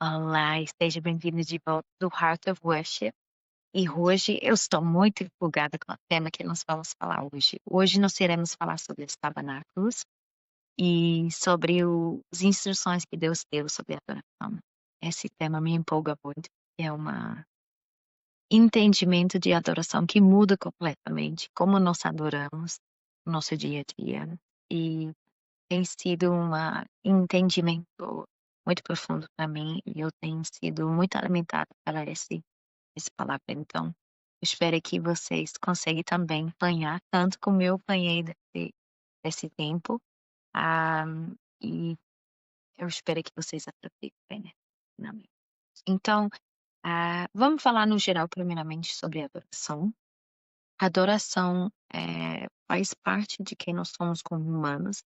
Olá, esteja bem-vindo de volta do Heart of Worship. E hoje eu estou muito empolgada com o tema que nós vamos falar hoje. Hoje nós iremos falar sobre os tabernáculos e sobre as instruções que Deus deu sobre a adoração. Esse tema me empolga muito, é um entendimento de adoração que muda completamente como nós adoramos no nosso dia a dia. E tem sido um entendimento muito profundo para mim e eu tenho sido muito alimentada pela esse palavra. Então, eu espero que vocês conseguem também apanhar tanto como eu apanhei desse tempo. Ah, e eu espero que vocês aproveitem, né? Finalmente. Então, vamos falar no geral, primeiramente, sobre adoração. Adoração faz parte de quem nós somos como humanos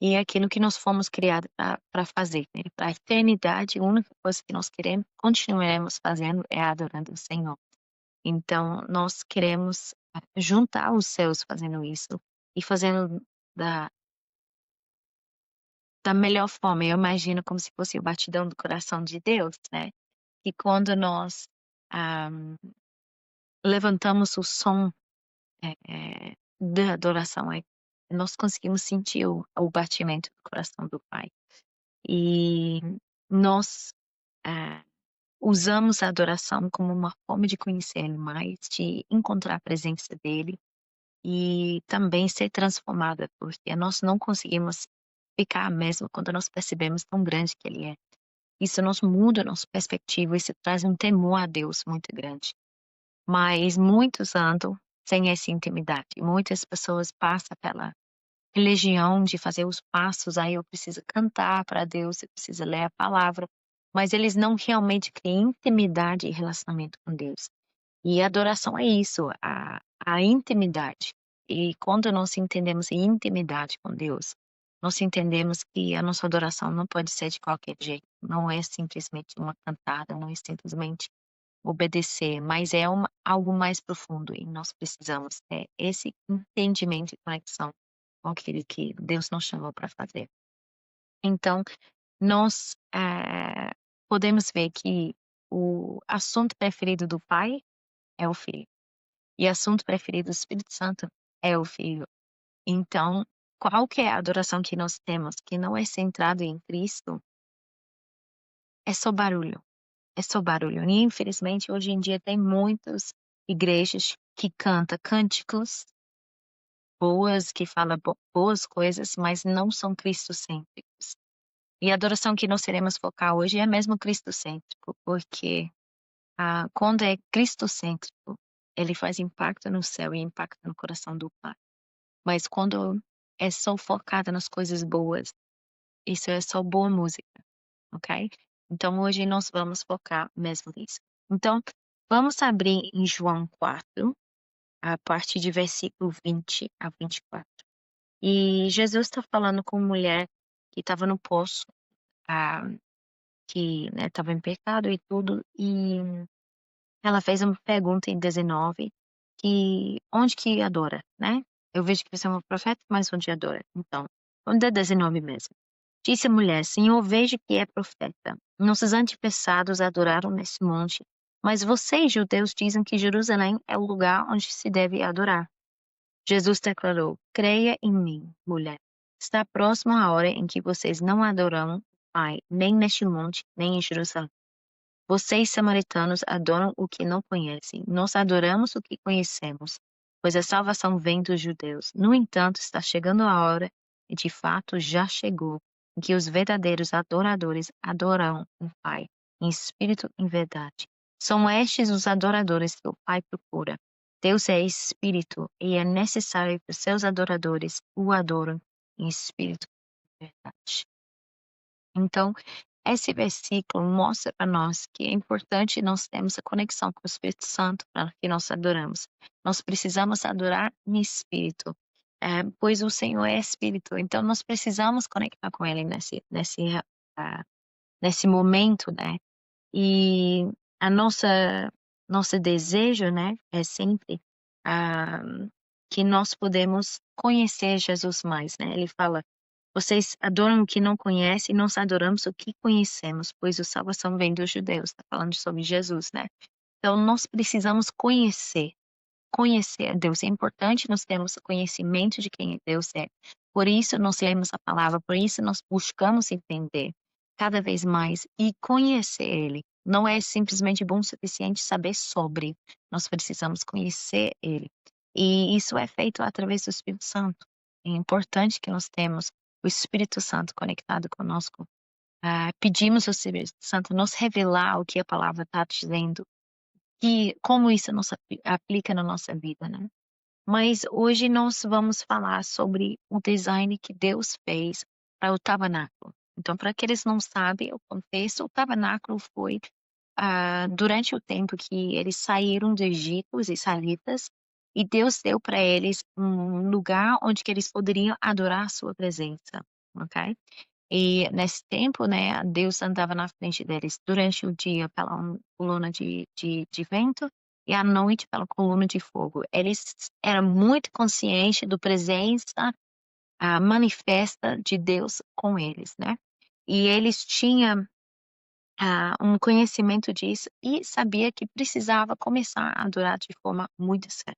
e é aquilo que nós fomos criados para fazer, né? Para a eternidade, a única coisa que nós queremos, continuaremos fazendo é adorando o Senhor. Então, nós queremos juntar os céus fazendo isso e fazendo da, da melhor forma. Eu imagino como se fosse o batidão do coração de Deus, né? E quando nós ah, levantamos o som da adoração, nós conseguimos sentir o batimento do coração do Pai. E nós ah, usamos a adoração como uma forma de conhecer Ele mais, de encontrar a presença dEle e também ser transformada, porque nós não conseguimos ficar mesmo quando nós percebemos tão grande que Ele é. Isso nos muda a nossa perspectiva, isso traz um temor a Deus muito grande. Mas muitos andam sem essa intimidade. Muitas pessoas passam pela religião de fazer os passos, aí eu preciso cantar para Deus, eu preciso ler a palavra, mas eles não realmente criam intimidade e relacionamento com Deus. E a adoração é isso, a intimidade. E quando nós entendemos a intimidade com Deus, nós entendemos que a nossa adoração não pode ser de qualquer jeito. Não é simplesmente uma cantada, não é simplesmente obedecer, mas é algo mais profundo e nós precisamos ter esse entendimento e conexão com aquilo que Deus nos chamou para fazer. Então, nós podemos ver que o assunto preferido do Pai é o Filho. E assunto preferido do Espírito Santo é o Filho. Então, qual que é a adoração que nós temos que não é centrado em Cristo, é só barulho. É só barulho. E, infelizmente, hoje em dia tem muitas igrejas que cantam cânticos boas, que falam boas coisas, mas não são cristocêntricos. E a adoração que nós iremos focar hoje é mesmo cristocêntrico, porque quando é cristocêntrico, ele faz impacto no céu e impacto no coração do Pai. Mas quando é só focada nas coisas boas, isso é só boa música, ok? Então hoje nós vamos focar mesmo nisso. Então, vamos abrir em João 4, a partir de versículo 20 a 24. E Jesus está falando com uma mulher que estava no poço, ah, que estava em pecado e tudo, e ela fez uma pergunta em 19, que onde que adora, né? Eu vejo que você é uma profeta, mas onde adora? Então, onde é 19 mesmo? Disse a mulher: Senhor, vejo que é profeta. Nossos antepassados adoraram nesse monte, mas vocês, judeus, dizem que Jerusalém é o lugar onde se deve adorar. Jesus declarou: Creia em mim, mulher. Está próxima a hora em que vocês não adorarão o Pai, nem neste monte, nem em Jerusalém. Vocês, samaritanos, adoram o que não conhecem. Nós adoramos o que conhecemos, pois a salvação vem dos judeus. No entanto, está chegando a hora, e de fato já chegou, em que os verdadeiros adoradores adorarão o Pai, em espírito e em verdade. São estes os adoradores que o Pai procura. Deus é espírito, e é necessário que os seus adoradores o adorem em espírito e em verdade. Então, esse versículo mostra para nós que é importante nós termos a conexão com o Espírito Santo para que nós adoramos. Nós precisamos adorar em espírito, pois o Senhor é espírito. Então, nós precisamos conectar com Ele nesse momento, né? E a nosso desejo, né, é sempre ah, que nós podemos conhecer Jesus mais, né? Ele fala Vocês adoram o que não conhecem, nós adoramos o que conhecemos, pois a salvação vem dos judeus. Está falando sobre Jesus, né? Então, nós precisamos conhecer a Deus. É importante nós termos conhecimento de quem Deus é. Por isso, nós lemos a palavra, por isso, nós buscamos entender cada vez mais e conhecer Ele. Não é simplesmente bom o suficiente saber sobre, nós precisamos conhecer Ele. E isso é feito através do Espírito Santo. É importante que nós temos o Espírito Santo conectado conosco. Pedimos ao Espírito Santo nos revelar o que a palavra está dizendo e como isso nos aplica na nossa vida, né? Mas hoje nós vamos falar sobre o design que Deus fez para o tabernáculo. Então, para aqueles que não sabem o contexto, o tabernáculo foi durante o tempo que eles saíram do Egito, os israelitas, e Deus deu para eles um lugar onde que eles poderiam adorar a sua presença, ok? E nesse tempo, né, Deus andava na frente deles durante o dia pela coluna de vento e à noite pela coluna de fogo. Eles eram muito conscientes da presença manifesta de Deus com eles, né? E eles tinham um conhecimento disso e sabia que precisava começar a adorar de forma muito séria.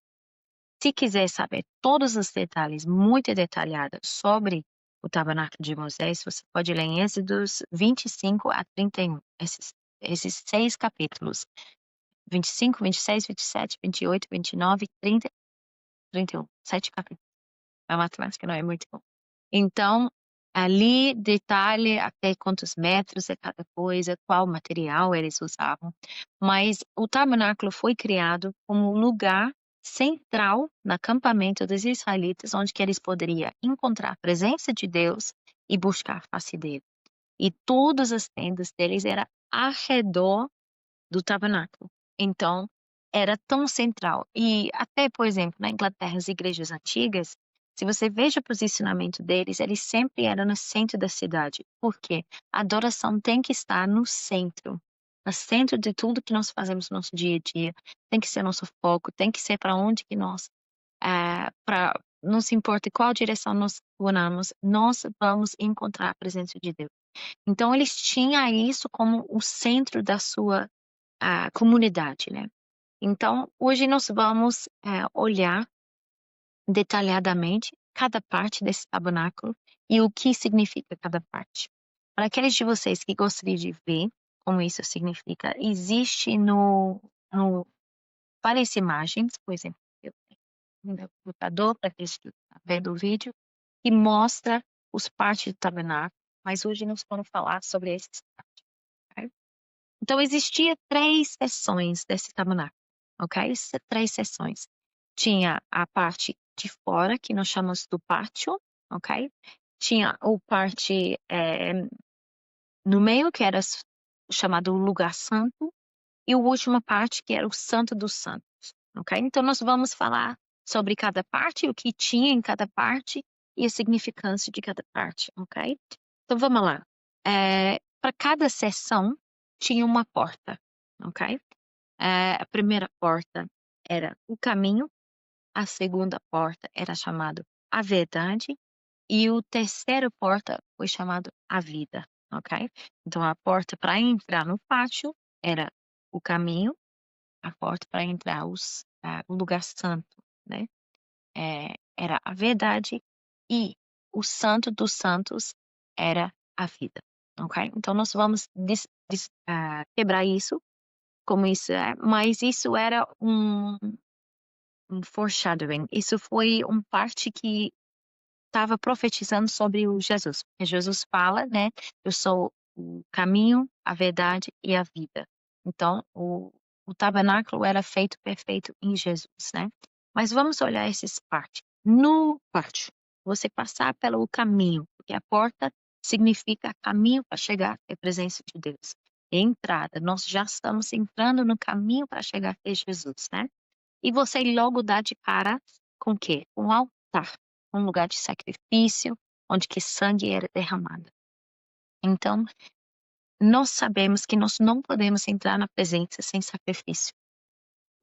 Se quiser saber todos os detalhes, muito detalhados sobre o tabernáculo de Moisés, você pode ler em Êxodos 25 a 31, esses 6 capítulos, 25, 26, 27, 28, 29, 30, 31, 7 capítulos. A matemática não é muito bom. Então, ali detalhe até quantos metros é cada coisa, qual material eles usavam. Mas o tabernáculo foi criado como um lugar central no acampamento dos israelitas, onde que eles poderiam encontrar a presença de Deus e buscar a face dele. E todas as tendas deles eram ao redor do tabernáculo. Então, era tão central. E até, por exemplo, na Inglaterra, as igrejas antigas, se você veja o posicionamento deles, eles sempre eram no centro da cidade. Por quê? A adoração tem que estar no centro de tudo que nós fazemos no nosso dia a dia. Tem que ser nosso foco, tem que ser para onde que nós, não se importa qual direção nós oramos, nós vamos encontrar a presença de Deus. Então, eles tinham isso como o centro da sua comunidade, né? Então, hoje nós vamos olhar detalhadamente cada parte desse tabernáculo e o que significa cada parte. Para aqueles de vocês que gostariam de ver como isso significa, existe no várias imagens, por exemplo, eu tenho no meu computador, para aqueles que estão vendo o vídeo, que mostra os partes do tabernáculo, mas hoje nós vamos falar sobre esses partes. Ok? Então, existia 3 seções desse tabernáculo, ok? 3 seções. Tinha a parte de fora, que nós chamamos do pátio, ok? Tinha o parte no meio, que era chamado lugar santo, e a última parte, que era o santo dos santos, ok? Então, nós vamos falar sobre cada parte, o que tinha em cada parte e a significância de cada parte, ok? Então, vamos lá. Para cada seção, tinha uma porta, ok? A primeira porta era o caminho, a segunda porta era chamado a verdade e o terceiro porta foi chamado a vida, ok? Então, a porta para entrar no pátio era o caminho, a porta para entrar o lugar santo, né? Era a verdade e o santo dos santos era a vida, ok? Então, nós vamos quebrar isso, como isso é, mas isso era um foreshadowing, isso foi uma parte que estava profetizando sobre o Jesus. Porque Jesus fala, né? Eu sou o caminho, a verdade e a vida. Então, o tabernáculo era feito perfeito em Jesus, né? Mas vamos olhar essas partes. No pátio, você passar pelo caminho, porque a porta significa caminho para chegar à presença de Deus. Entrada, nós já estamos entrando no caminho para chegar até Jesus, né? E você logo dá de cara com o quê? Com o altar, um lugar de sacrifício, onde que sangue era derramado. Então, nós sabemos que nós não podemos entrar na presença sem sacrifício.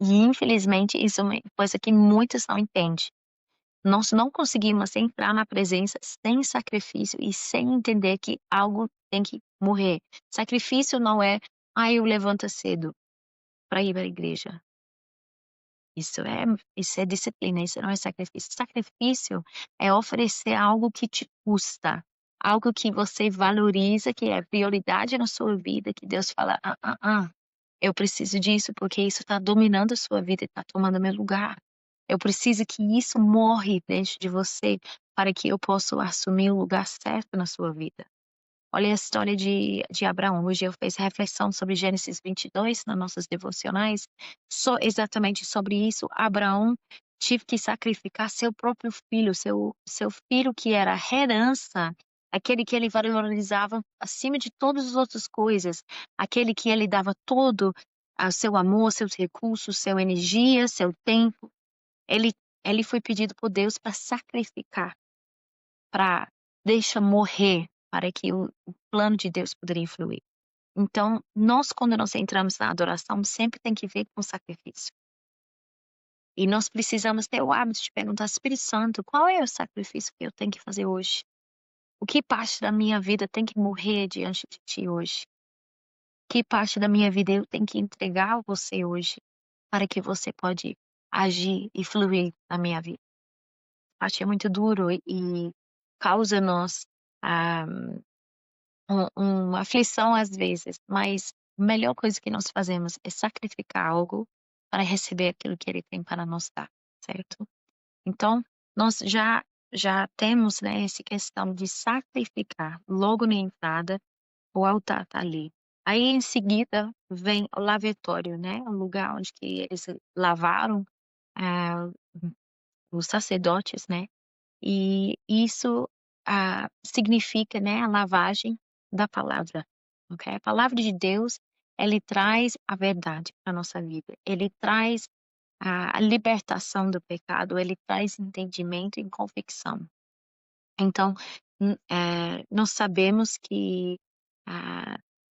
E, infelizmente, isso é uma coisa que muitos não entendem. Nós não conseguimos entrar na presença sem sacrifício e sem entender que algo tem que morrer. Sacrifício não é, eu levanto cedo para ir para a igreja. Isso é disciplina, isso não é sacrifício. Sacrifício é oferecer algo que te custa, algo que você valoriza, que é prioridade na sua vida, que Deus fala, eu preciso disso porque isso está dominando a sua vida e está tomando meu lugar. Eu preciso que isso morre dentro de você para que eu possa assumir o lugar certo na sua vida. Olha a história de Abraão. Hoje eu fiz reflexão sobre Gênesis 22 nas nossas devocionais, exatamente sobre isso. Abraão tive que sacrificar seu próprio filho, seu filho que era a herança, aquele que ele valorizava acima de todas as outras coisas, aquele que ele dava todo o seu amor, seus recursos, sua energia, seu tempo. Ele foi pedido por Deus para sacrificar, para deixa morrer, para que o plano de Deus poderia fluir. Então, quando nós entramos na adoração, sempre tem que ver com sacrifício. E nós precisamos ter o hábito de perguntar, Espírito Santo, qual é o sacrifício que eu tenho que fazer hoje? O que parte da minha vida tem que morrer diante de Ti hoje? Que parte da minha vida eu tenho que entregar a você hoje, para que você pode agir e fluir na minha vida? Parte é muito duro e causa-nos ah, uma aflição às vezes, mas a melhor coisa que nós fazemos é sacrificar algo para receber aquilo que Ele tem para nos dar, certo? Então, nós já temos, né, essa questão de sacrificar logo na entrada, o altar está ali. Aí, em seguida, vem o lavatório, né, o lugar onde que eles lavaram ah, os sacerdotes, né, e isso significa, né, a lavagem da palavra, ok? A palavra de Deus, ele traz a verdade para a nossa vida. Ele traz a libertação do pecado, ele traz entendimento e convicção. Então, nós sabemos que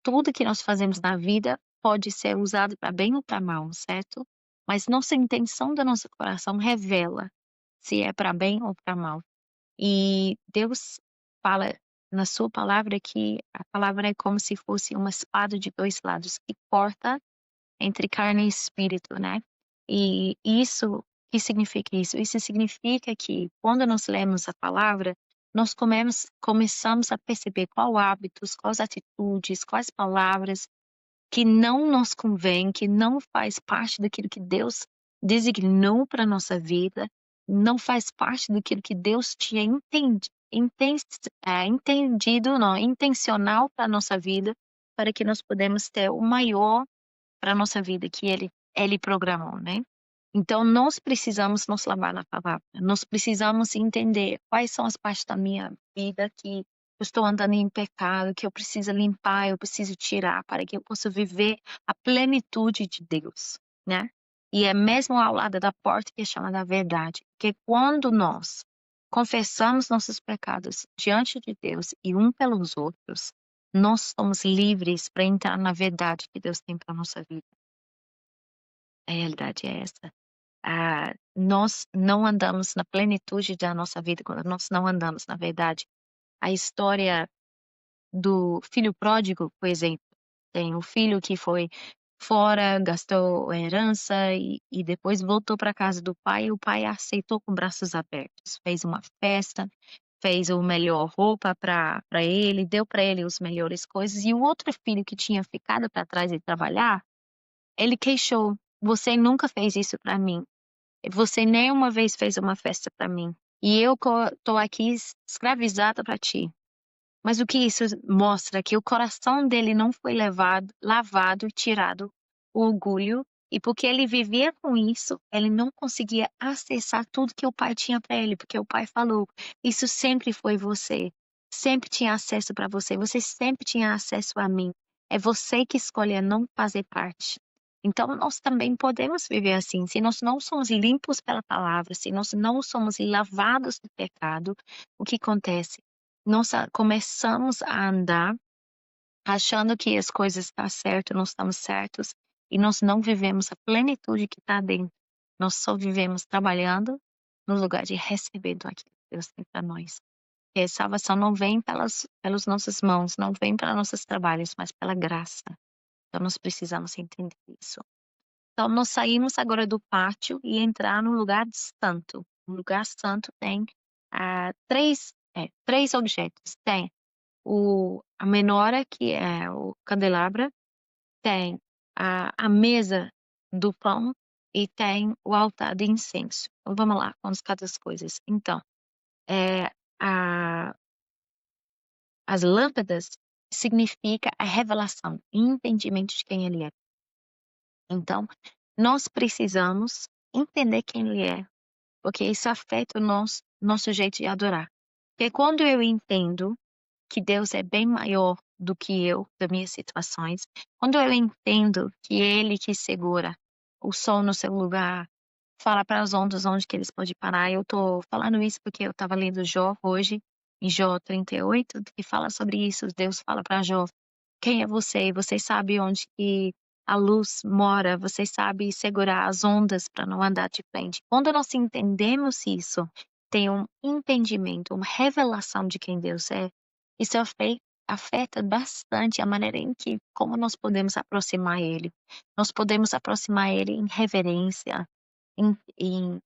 tudo que nós fazemos na vida pode ser usado para bem ou para mal, certo? Mas nossa intenção do nosso coração revela se é para bem ou para mal. E Deus fala na sua palavra que a palavra é como se fosse uma espada de dois lados que corta entre carne e espírito, né? E isso, o que significa isso? Isso significa que quando nós lemos a palavra, nós começamos a perceber quais hábitos, quais atitudes, quais palavras que não nos convém, que não faz parte daquilo que Deus designou para a nossa vida, não faz parte daquilo que Deus tinha entendido, não, intencional para a nossa vida, para que nós podemos ter o maior para a nossa vida que ele programou, né? Então, nós precisamos nos lavar na palavra. Nós precisamos entender quais são as partes da minha vida que eu estou andando em pecado, que eu preciso limpar, eu preciso tirar, para que eu possa viver a plenitude de Deus, né? E é mesmo ao lado da porta que é chamada a verdade, que quando nós confessamos nossos pecados diante de Deus e um pelos outros, nós somos livres para entrar na verdade que Deus tem para a nossa vida. A realidade é essa. Nós não andamos na plenitude da nossa vida quando nós não andamos na verdade. A história do filho pródigo, por exemplo, tem o filho que foi fora, gastou a herança e depois voltou para a casa do pai e o pai aceitou com braços abertos, fez uma festa, fez a melhor roupa para ele, deu para ele as melhores coisas e o outro filho que tinha ficado para trás e trabalhar, ele queixou: você nunca fez isso para mim. Você nem uma vez fez uma festa para mim. E eu tô aqui escravizada para ti. Mas o que isso mostra? Que o coração dele não foi lavado e tirado o orgulho. E porque ele vivia com isso, ele não conseguia acessar tudo que o pai tinha para ele. Porque o pai falou: isso sempre foi você. Sempre tinha acesso para você. Você sempre tinha acesso a mim. É você que escolhe não fazer parte. Então, nós também podemos viver assim. Se nós não somos limpos pela palavra, se nós não somos lavados do pecado, o que acontece? Nós começamos a andar achando que as coisas estão certas, nós estamos certos, e nós não vivemos a plenitude que está dentro. Nós só vivemos trabalhando, no lugar de receber do aquilo que Deus tem para nós. E a salvação não vem pelas nossas mãos, não vem pelos nossos trabalhos, mas pela graça. Então, nós precisamos entender isso. Então, nós saímos agora do pátio e entrar no lugar santo. O lugar santo tem três objetos. Tem a menora, que é o candelabro, tem a mesa do pão e tem o altar de incenso. Então, vamos lá, vamos cada coisas. Então, as lâmpadas significa a revelação, entendimento de quem ele é. Então, nós precisamos entender quem ele é, porque isso afeta o nosso jeito de adorar. Porque quando eu entendo que Deus é bem maior do que eu, das minhas situações, quando eu entendo que Ele que segura o sol no seu lugar, fala para as ondas onde que eles podem parar. Eu estou falando isso porque eu estava lendo Jó hoje, em Jó 38, que fala sobre isso. Deus fala para Jó: quem é você? Você sabe onde que a luz mora, você sabe segurar as ondas para não andar de frente. Quando nós entendemos isso, tem um entendimento, uma revelação de quem Deus é. Isso afeta bastante a maneira em que, como nós podemos aproximar Ele. Nós podemos aproximar Ele em reverência, em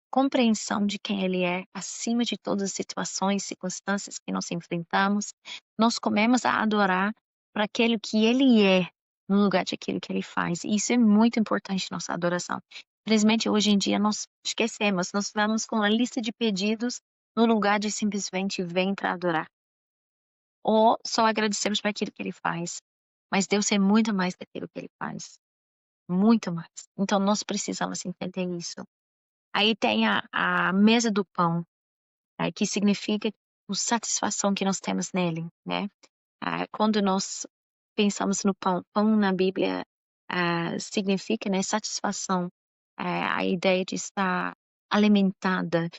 compreensão de quem Ele é, acima de todas as situações, circunstâncias que nós enfrentamos. Nós começamos a adorar para aquilo que Ele é, no lugar de aquilo que Ele faz. E isso é muito importante, nossa adoração. Infelizmente, hoje em dia, nós esquecemos, nós vamos com uma lista de pedidos no lugar de simplesmente vir para adorar. Ou só agradecemos por aquilo que Ele faz. Mas Deus é muito mais daquilo que Ele faz. Muito mais. Então, nós precisamos entender isso. Aí tem a mesa do pão, que significa a satisfação que nós temos nele, né? Quando nós pensamos no pão, pão na Bíblia significa, né, satisfação, a ideia de estar alimentada,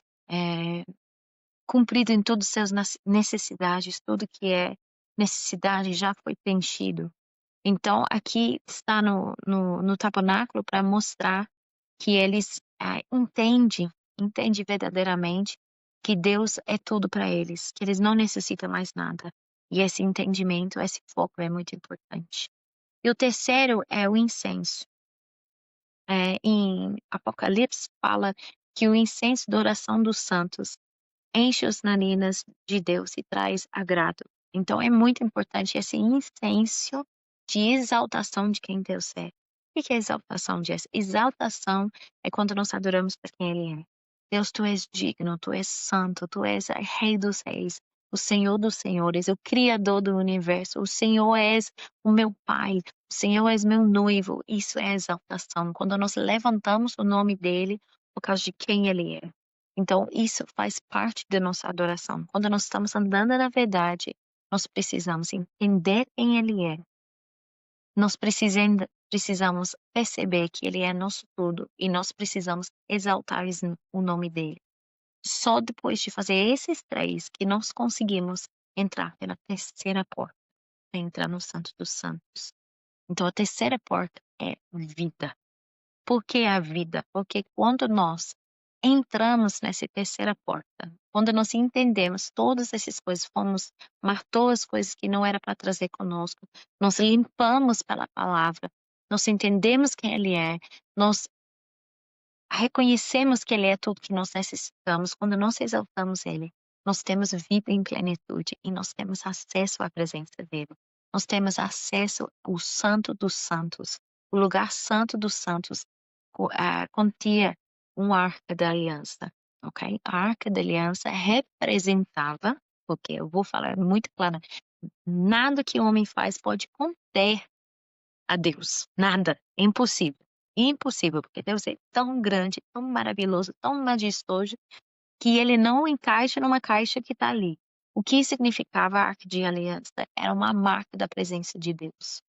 cumprido em todas as suas necessidades, tudo que é necessidade já foi preenchido. Então, aqui está no tabernáculo para mostrar que eles entendem verdadeiramente que Deus é tudo para eles, que eles não necessitam mais nada. E esse entendimento, esse foco é muito importante. E o terceiro é o incenso. Em Apocalipse fala que o incenso da oração dos santos enche as narinas de Deus e traz agrado. Então é muito importante esse incenso de exaltação de quem Deus é. O que é exaltação, Jess? Exaltação é quando nós adoramos para quem Ele é. Deus, Tu és digno, Tu és santo, Tu és o Rei dos Reis, o Senhor dos Senhores, o Criador do Universo. O Senhor és o meu Pai, o Senhor és meu noivo. Isso é exaltação. Quando nós levantamos o nome dEle por causa de quem Ele é. Então, isso faz parte da nossa adoração. Quando nós estamos andando na verdade, nós precisamos entender quem Ele é. Nós precisamos perceber que Ele é nosso tudo e nós precisamos exaltar o nome dEle. Só depois de fazer esses três que nós conseguimos entrar pela terceira porta, entrar no Santo dos Santos. Então, a terceira porta é vida. Por que a vida? Porque quando nós entramos nessa terceira porta, quando nós entendemos todas essas coisas, matou as coisas que não era para trazer conosco, nós limpamos pela palavra, nós entendemos quem Ele é, nós reconhecemos que Ele é tudo que nós necessitamos, quando nós exaltamos Ele, nós temos vida em plenitude e nós temos acesso à presença dEle. Nós temos acesso ao Santo dos Santos, o lugar santo dos santos, continha uma arca da aliança, ok? A arca da aliança representava, porque eu vou falar muito claro, nada que o homem faz pode conter a Deus, nada, é impossível, impossível, porque Deus é tão grande, tão maravilhoso, tão majestoso, que ele não encaixa numa caixa que está ali. O que significava a arca de aliança? Era uma marca da presença de Deus.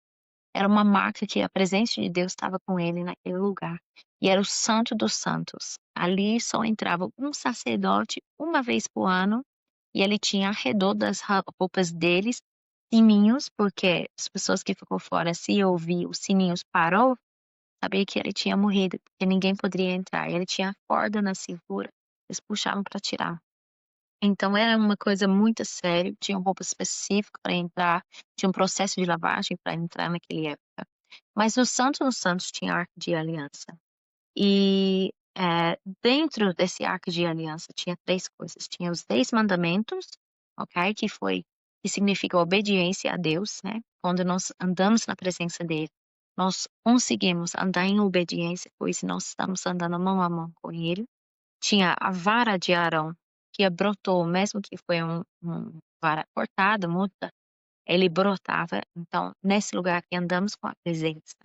Era uma marca que a presença de Deus estava com ele naquele lugar. E era o Santo dos Santos. Ali só entrava um sacerdote uma vez por ano, e ele tinha ao redor das roupas deles sininhos, porque as pessoas que ficou fora, se ouvir os sininhos parou, sabia que ele tinha morrido, porque ninguém poderia entrar. Ele tinha a corda na cintura eles puxavam para tirar. Então era uma coisa muito séria, tinha uma roupa específica para entrar, tinha um processo de lavagem para entrar naquela época. Mas no Santo dos Santos tinha a Arca de Aliança. E dentro desse Arca de Aliança tinha 3 coisas. Tinha os 10 mandamentos, ok? Que significa obediência a Deus, né? Quando nós andamos na presença dele, nós conseguimos andar em obediência, pois nós estamos andando mão a mão com ele. Tinha a vara de Arão, que brotou, mesmo que foi um vara cortada, muda, ele brotava. Então, nesse lugar que andamos com a presença,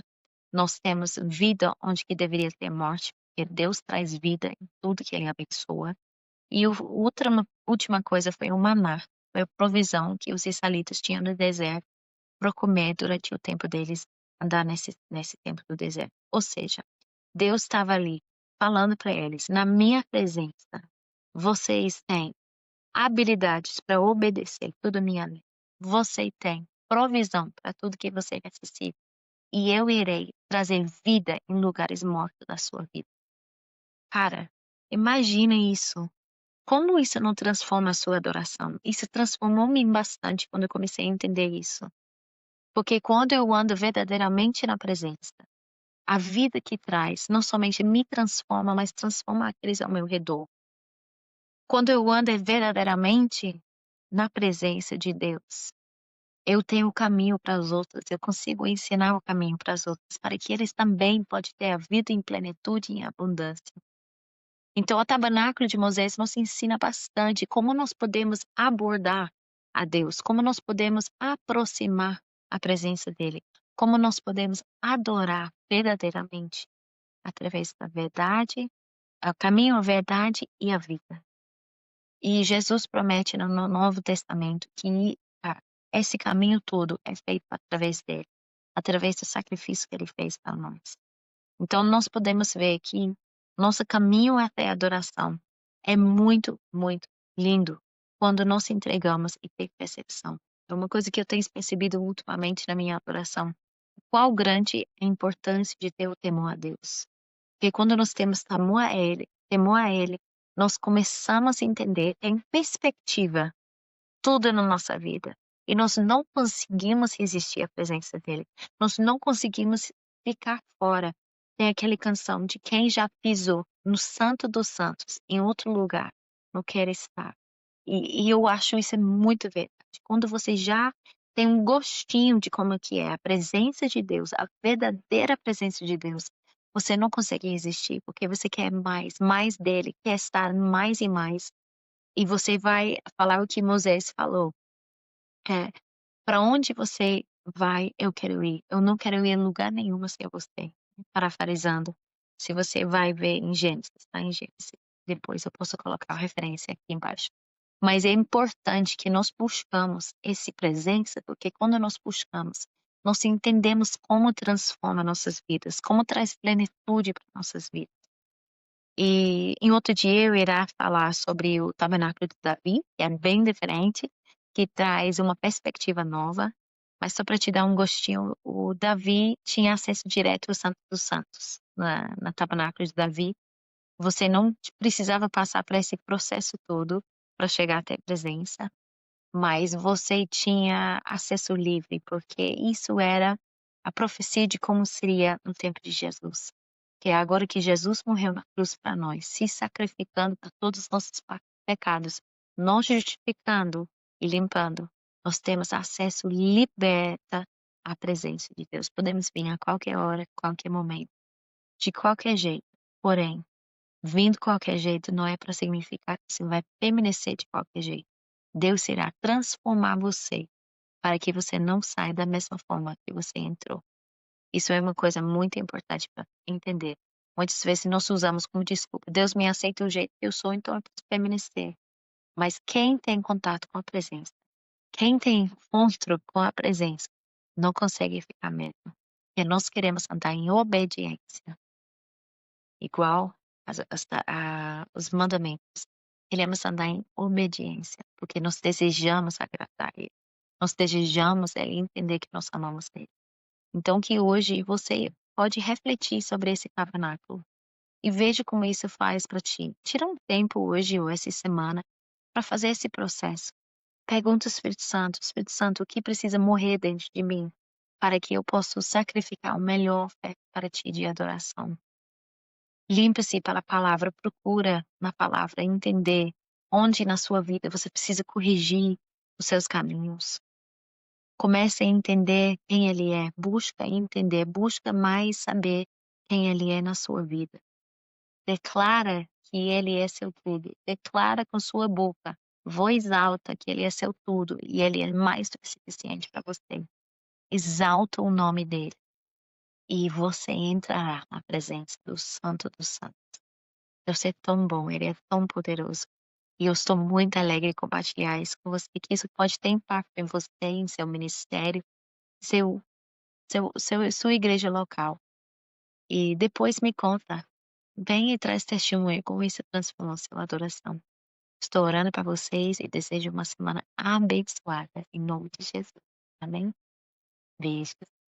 nós temos vida onde que deveria ter morte, porque Deus traz vida em tudo que ele abençoa. E última coisa foi o maná, foi a provisão que os israelitas tinham no deserto para comer durante o tempo deles andar nesse tempo do deserto. Ou seja, Deus estava ali falando para eles, na minha presença, vocês têm habilidades para obedecer tudo a minha lei. Você tem provisão para tudo que você necessita. E eu irei trazer vida em lugares mortos da sua vida. Cara, imagina isso. Como isso não transforma a sua adoração? Isso transformou-me bastante quando eu comecei a entender isso. Porque quando eu ando verdadeiramente na presença, a vida que traz não somente me transforma, mas transforma aqueles ao meu redor. Quando eu ando verdadeiramente na presença de Deus, eu tenho o caminho para os outros, eu consigo ensinar o caminho para os outros, para que eles também possam ter a vida em plenitude e em abundância. Então, o tabernáculo de Moisés nos ensina bastante como nós podemos abordar a Deus, como nós podemos aproximar a presença dele, como nós podemos adorar verdadeiramente através da verdade, o caminho, a verdade e a vida. E Jesus promete no Novo Testamento que esse caminho todo é feito através dele, através do sacrifício que ele fez para nós. Então, nós podemos ver que nosso caminho até a adoração é muito, muito lindo quando nós entregamos e tem percepção. É uma coisa que eu tenho percebido ultimamente na minha adoração. Qual grande é a importância de ter o temor a Deus. Porque quando nós temos temor a Ele, nós começamos a entender, tem perspectiva tudo na nossa vida. E nós não conseguimos resistir à presença dele. Nós não conseguimos ficar fora. Tem aquela canção de quem já pisou no Santo dos Santos, em outro lugar, não quer estar. E eu acho isso muito verdade. Quando você já tem um gostinho de como que é a presença de Deus, a verdadeira presença de Deus, você não consegue resistir, porque você quer mais, mais dele, quer estar mais e mais. E você vai falar o que Moisés falou. Para onde você vai, eu quero ir. Eu não quero ir em lugar nenhum sem você. Parafraseando, se você vai ver em Gênesis, tá? Em Gênesis. Depois eu posso colocar a referência aqui embaixo. Mas é importante que nós buscamos esse presença, porque quando nós buscamos, nós entendemos como transforma nossas vidas, como traz plenitude para nossas vidas. E em outro dia eu irá falar sobre o tabernáculo de Davi, que é bem diferente, que traz uma perspectiva nova. Mas só para te dar um gostinho, o Davi tinha acesso direto ao Santo dos Santos, na tabernáculo de Davi. Você não precisava passar por esse processo todo para chegar até a presença, mas você tinha acesso livre, porque isso era a profecia de como seria no tempo de Jesus. Que é agora que Jesus morreu na cruz para nós, se sacrificando por todos os nossos pecados, nos justificando e limpando, nós temos acesso liberta à presença de Deus. Podemos vir a qualquer hora, qualquer momento, de qualquer jeito. Porém, vindo de qualquer jeito não é para significar que você vai permanecer de qualquer jeito. Deus irá transformar você para que você não saia da mesma forma que você entrou. Isso é uma coisa muito importante para entender. Muitas vezes nós usamos como desculpa. Deus me aceita do jeito que eu sou, então eu posso permanecer. Mas quem tem contato com a presença, quem tem encontro com a presença, não consegue ficar mesmo. Porque nós queremos andar em obediência. Igual os mandamentos. Queremos andar em obediência, porque nós desejamos agradar Ele. Nós desejamos Ele entender que nós amamos Ele. Então, que hoje você pode refletir sobre esse tabernáculo. e veja como isso faz para ti. Tira um tempo hoje ou essa semana para fazer esse processo. Pergunta ao Espírito Santo, o que precisa morrer dentro de mim para que eu possa sacrificar o melhor para ti de adoração. Limpa-se pela palavra, procura na palavra entender onde na sua vida você precisa corrigir os seus caminhos. Comece a entender quem Ele é, busca entender, busca mais saber quem Ele é na sua vida. Declara que Ele é seu tudo, declara com sua boca, voz alta, que Ele é seu tudo e Ele é mais do que suficiente para você. Exalta o nome dEle e você entrará na presença do Santo dos Santos. Deus é tão bom, Ele é tão poderoso. E eu estou muito alegre em compartilhar isso com você, que isso pode ter impacto em você, em seu ministério, seu, sua igreja local. E depois me conta, vem e traz testemunho como isso transformou sua adoração. Estou orando para vocês e desejo uma semana abençoada, em nome de Jesus. Amém? Beijos.